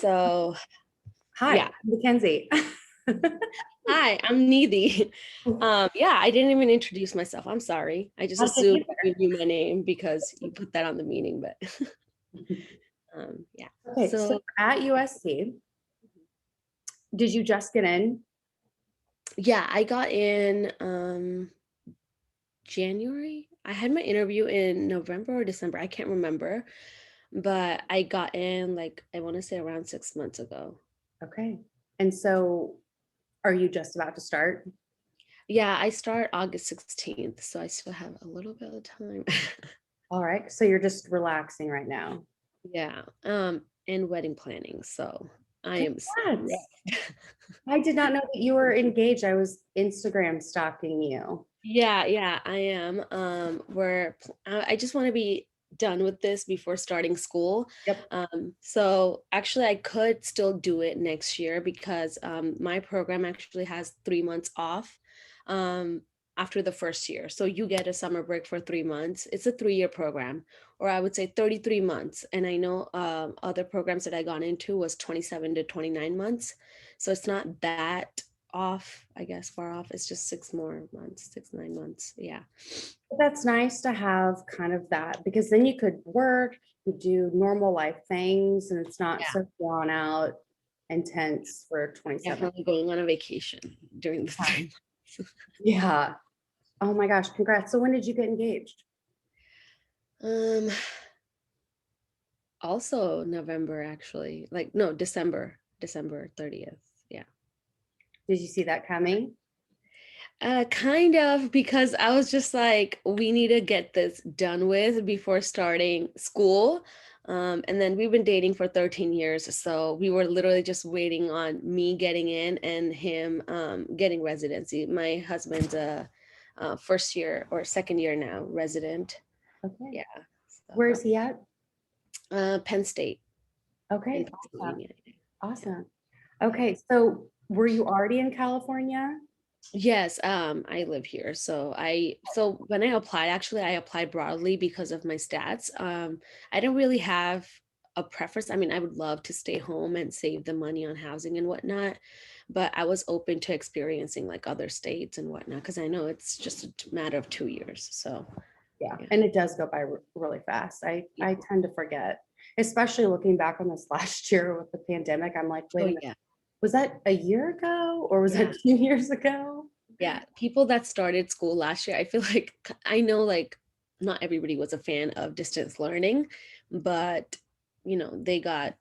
So, Hi, yeah. Mackenzie. Hi, I'm Nidhi. Yeah, I didn't even introduce myself. I'm sorry. I just I didn't assumed either. you knew my name because you put that on the meeting, but yeah. Okay, so So, at USC, did you just get in? yeah, I got in January. I had my interview in November or December. I can't remember, but I got in like I want to say around 6 months ago. Okay. And so are you just about to start? Yeah, I start August 16th, so I still have a little bit of time. All right. So you're just relaxing right now. Yeah, and wedding planning. So I am Congrats. stressed. I did not know that you were engaged. I was Instagram stalking you. Yeah, I am. I just want to be done with this before starting school. Yep. So actually I could still do it next year because my program actually has 3 months off um after the first year. So you get a summer break for 3 months. It's a 3-year program, or I would say 33 months. And I know other programs that I got into was 27 to 29 months. So it's not that off, I guess, far off. It's just 6 more months, 6, 9 months. Yeah. That's nice to have kind of that because then you could work, you do normal life things, and it's not Yeah. so drawn out, intense for 27. Definitely going on a vacation during the 3 months. Yeah. Oh my gosh, congrats. So when did you get engaged? Um, Also November, actually. Like, no, December 30th. Yeah. Did you see that coming? Kind of, because I was just like, we need to get this done with before starting school. And then we've been dating for 13 years. So we were literally just waiting on me getting in and him getting residency. My husband's a first year or second year now resident. Okay. Yeah. Where So, is he at? Penn State in Okay. Awesome. Pennsylvania. Yeah. Awesome. Okay. So were you already in California? Yes, I live here. So when I applied, actually I applied broadly because of my stats. I didn't really have a preference. I mean, I would love to stay home and save the money on housing and whatnot, but I was open to experiencing like other states and whatnot because I know it's just a matter of 2 years. So Yeah. yeah. And it does go by really fast. I tend to forget, especially looking back on this last year with the pandemic. I'm like, wait Oh a minute, yeah. was that a year ago or was that Yeah. 2 years ago? Yeah. People that started school last year, I feel like I know like not everybody was a fan of distance learning, but they got,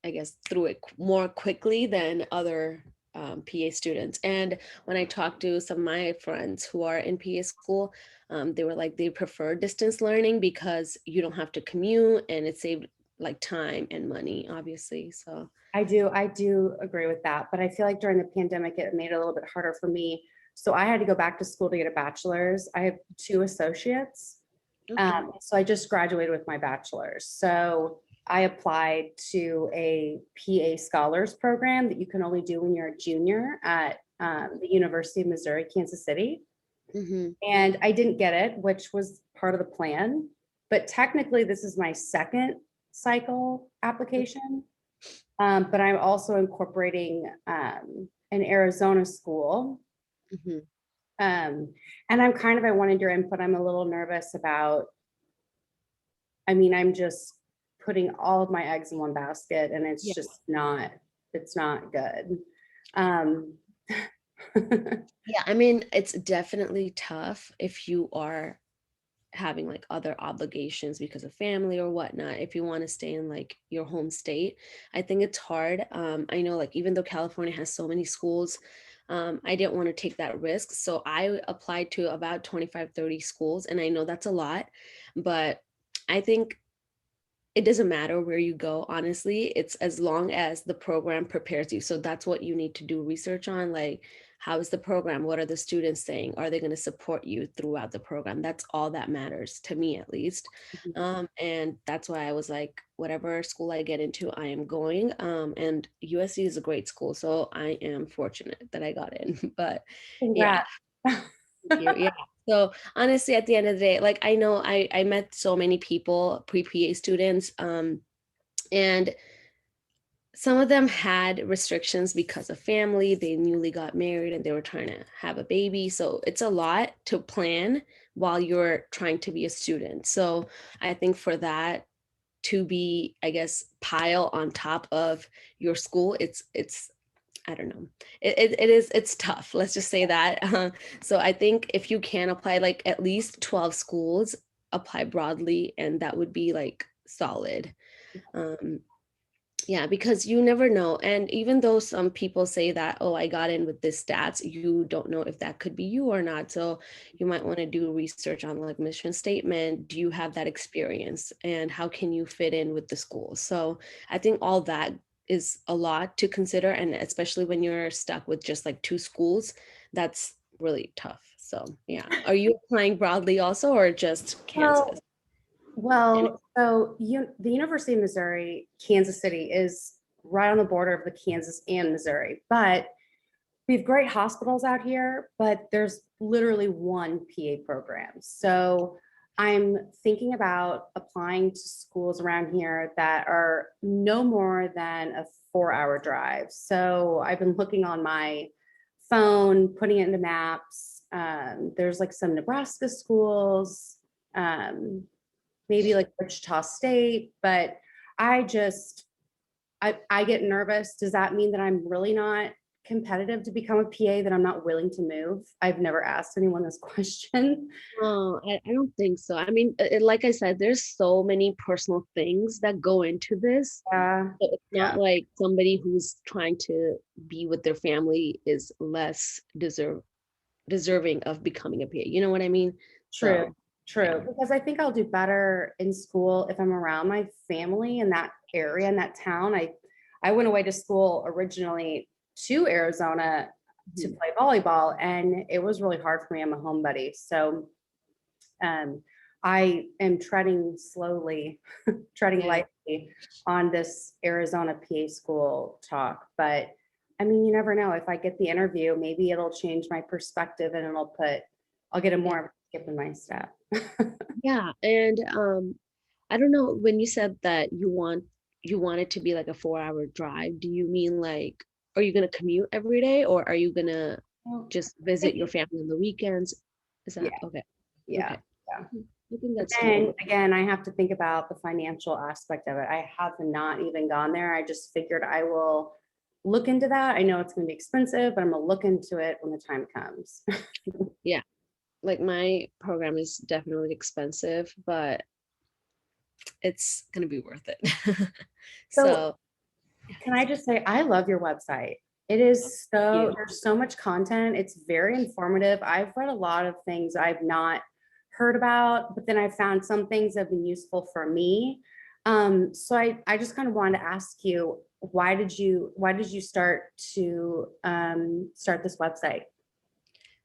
I guess, through it more quickly than other PA students. And when I talked to some of my friends who are in PA school, they were like they prefer distance learning because you don't have to commute and it saved like time and money, obviously. So I do agree with that. But I feel like during the pandemic, it made it a little bit harder for me. So I had to go back to school to get a bachelor's. I have two associates. okay. So I just graduated with my bachelor's. So I applied to a PA scholars program that you can only do when you're a junior at the University of Missouri, Kansas City. Hmm. And I didn't get it, which was part of the plan. But technically, this is my second cycle application. But I'm also incorporating an Arizona school. Hmm. Um, and I wanted your input. I'm a little nervous about, I mean, I'm just putting all of my eggs in one basket and it's Yeah. just not, it's not good. Um, Yeah. I mean, it's definitely tough if you are having like other obligations because of family or whatnot, if you want to stay in like your home state. I think it's hard. I know like even though California has so many schools, I didn't want to take that risk, so I applied to about 25, 30 schools, and I know that's a lot, but I think it doesn't matter where you go, honestly. It's as long as the program prepares you. So that's what you need to do research on. Like, how is the program? What are the students saying? Are they going to support you throughout the program? That's all that matters to me, at least. And that's why I was like, whatever school I get into, I am going. And USC is a great school. So I am fortunate that I got in. But yeah, Congrats. thank you. Yeah. So honestly, at the end of the day, like I know I met so many people, pre-PA students, and some of them had restrictions because of family. They newly got married and they were trying to have a baby. So it's a lot to plan while you're trying to be a student. So I think for that to be, I guess, pile on top of your school, it's I don't know. It's tough. Let's just say that. So I think if you can apply like at least 12 schools, apply broadly, and that would be like solid. Um, yeah, because you never know. And even though some people say that, oh, I got in with this stats, you don't know if that could be you or not. So you might want to do research on like mission statement. Do you have that experience? And how can you fit in with the school? So I think all that is a lot to consider. And especially when you're stuck with just like two schools, that's really tough. So yeah. Are you applying broadly also or just Kansas? Well, the University of Missouri, Kansas City is right on the border of the Kansas and Missouri, but we have great hospitals out here, but there's literally one PA program. So I'm thinking about applying to schools around here that are no more than a 4-hour drive. So I've been looking on my phone, putting it into maps. There's like some Nebraska schools, um, maybe like Wichita State, but I just, I get nervous. Does that mean that I'm really not competitive to become a PA, that I'm not willing to move? I've never asked anyone this question. Oh, I don't think so. I mean, like I said, there's so many personal things that go into this. Yeah, So it's not yeah, like somebody who's trying to be with their family is less deserving of becoming a PA. You know what I mean? true, So yeah. true. Because I think I'll do better in school if I'm around my family in that area, in that town. I went away to school originally to Arizona to Mhm. play volleyball, and it was really hard for me. I'm a homebody. So Um, I am treading slowly, treading Yeah. lightly on this Arizona PA school talk. But I mean, you never know. If I get the interview, maybe it'll change my perspective and I'll get a Yeah. more of a skip in my step. Yeah. And I don't know, when you said that you want it to be like a 4-hour drive, do you mean like are you gonna commute every day or are you gonna Well, just I visit your think, family on the weekends? Is yeah, that okay? yeah, Okay. yeah. I think But that's then doable. again, I have to think about the financial aspect of it. I have not even gone there. I just figured I will look into that. I know it's going to be expensive, but I'm going to look into it when the time comes. Yeah. Like my program is definitely expensive, but it's gonna be worth it. So So can I just say, I love your website. It is so, you. there's so much content. It's very informative. I've read a lot of things I've not heard about, but then I found some things that have been useful for me. So I just kind of wanted to ask you, why did you start to start this website?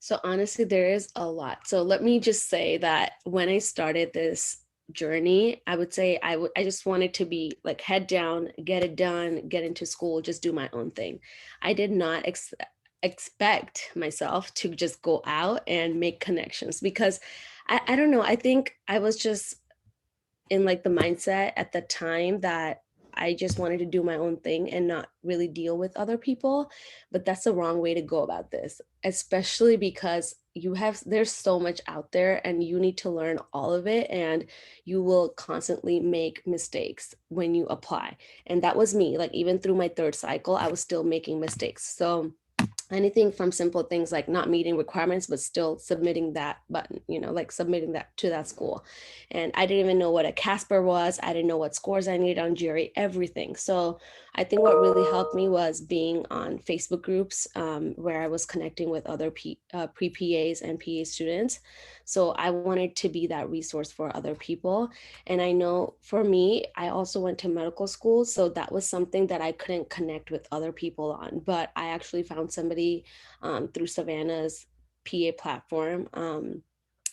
So honestly, there is a lot. So let me just say that when I started this journey, I would say I just wanted to be like head down, get it done, get into school, just do my own thing. I did not expect myself to just go out and make connections because I don't know. I think I was just in like the mindset at the time that I just wanted to do my own thing and not really deal with other people. But that's the wrong way to go about this, especially because there's so much out there and you need to learn all of it. And you will constantly make mistakes when you apply. And that was me. Like, even through my third cycle, I was still making mistakes. So, anything from simple things like not meeting requirements but still submitting that button, like submitting that to that school. And I didn't even know what a Casper was. I didn't know what scores I needed on Jerry, everything. So I think what really helped me was being on Facebook groups, where I was connecting with other pre-PAs and PA students. So I wanted to be that resource for other people. And I know for me, I also went to medical school. So that was something that I couldn't connect with other people on. But I actually found somebody through Savannah's PA platform.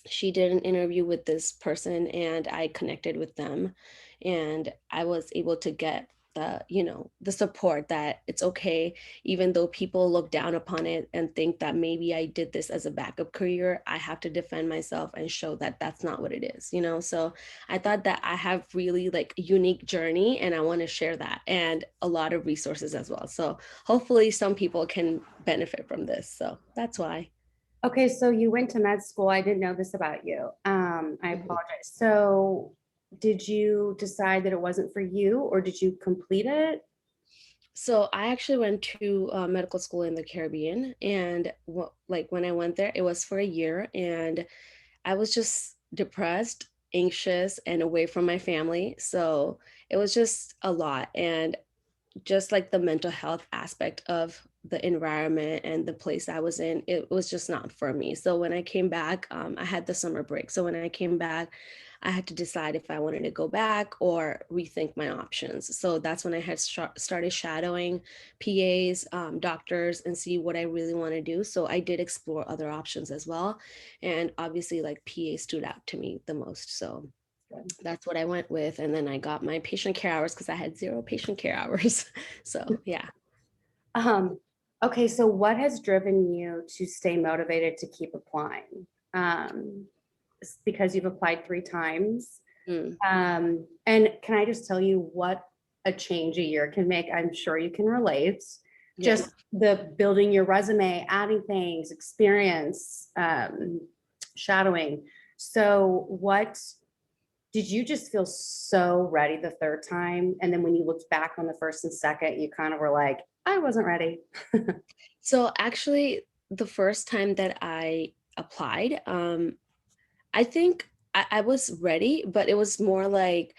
She did an interview with this person and I connected with them. And I was able to get the support that it's okay, even though people look down upon it and think that maybe I did this as a backup career, I have to defend myself and show that that's not what it is. So I thought that I have really like a unique journey and I want to share that, and a lot of resources as well. So hopefully some people can benefit from this. So that's why. Okay, so you went to med school. I didn't know this about you. I Mhm. apologize. So did you decide that it wasn't for you or did you complete it? So I actually went to medical school in the Caribbean, and like when I went there, it was for a year, and I was just depressed, anxious, and away from my family. So it was just a lot. And just like the mental health aspect of the environment and the place I was in, it was just not for me. So when I came back, I had the summer break. So when I came back, I had to decide if I wanted to go back or rethink my options. So that's when I had started shadowing PAs, doctors, and see what I really want to do. So I did explore other options as well. And obviously, like PA stood out to me the most. So that's what I went with. And then I got my patient care hours because I had zero patient care hours. So yeah. Um, okay, so what has driven you to stay motivated to keep applying? Because you've applied 3 times. Mm, And can I just tell you what a change a year can make? I'm sure you can relate. yeah. Just the building your resume, adding things, experience, shadowing. So what did you just feel so ready the third time? And then when you looked back on the first and second, you kind of were like, I wasn't ready. So actually, the first time that I applied, I think I was ready, but it was more like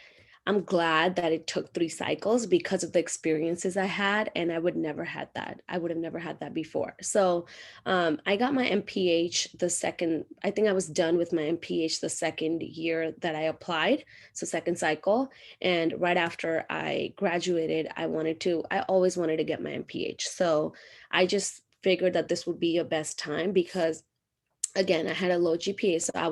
I'm glad that it took 3 cycles because of the experiences I had, and I would never had that. I would have never had that before. So I got my MPH the second. I think I was done with my MPH the second year that I applied, so second cycle. And right after I graduated, I always wanted to get my MPH. So I just figured that this would be a best time because again, I had a low GPA, so I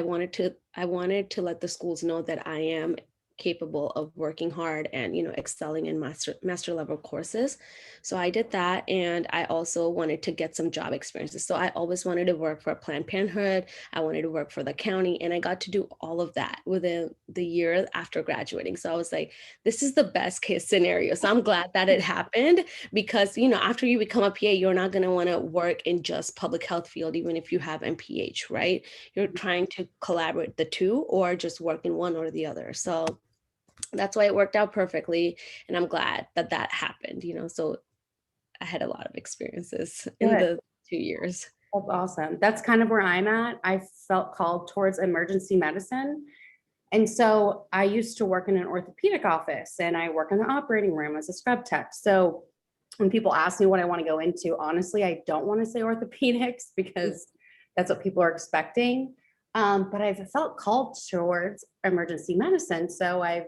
wanted to let the schools know that I am capable of working hard and excelling in master level courses. So I did that, and I also wanted to get some job experiences. So I always wanted to work for Planned Parenthood. I wanted to work for the county, and I got to do all of that within the year after graduating. So I was like, this is the best case scenario. So I'm glad that it happened because after you become a PA, you're not going to want to work in just public health field even if you have MPH, right? You're trying to collaborate the two or just work in one or the other. So that's why it worked out perfectly, and I'm glad that that happened. So I had a lot of experiences in Good. the 2 years. That's awesome. That's kind of where I'm at. I felt called towards emergency medicine. And so I used to work in an orthopedic office and I work in the operating room as a scrub tech. So when people ask me what I want to go into, honestly, I don't want to say orthopedics Mm. because that's what people are expecting. But I've felt called towards emergency medicine. So I've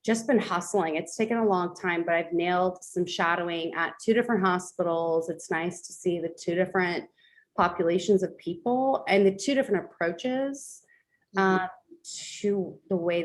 just been hustling. It's taken a long time, but I've nailed some shadowing at 2 different hospitals. It's nice to see the 2 different populations of people and the 2 different approaches Mhm. to the way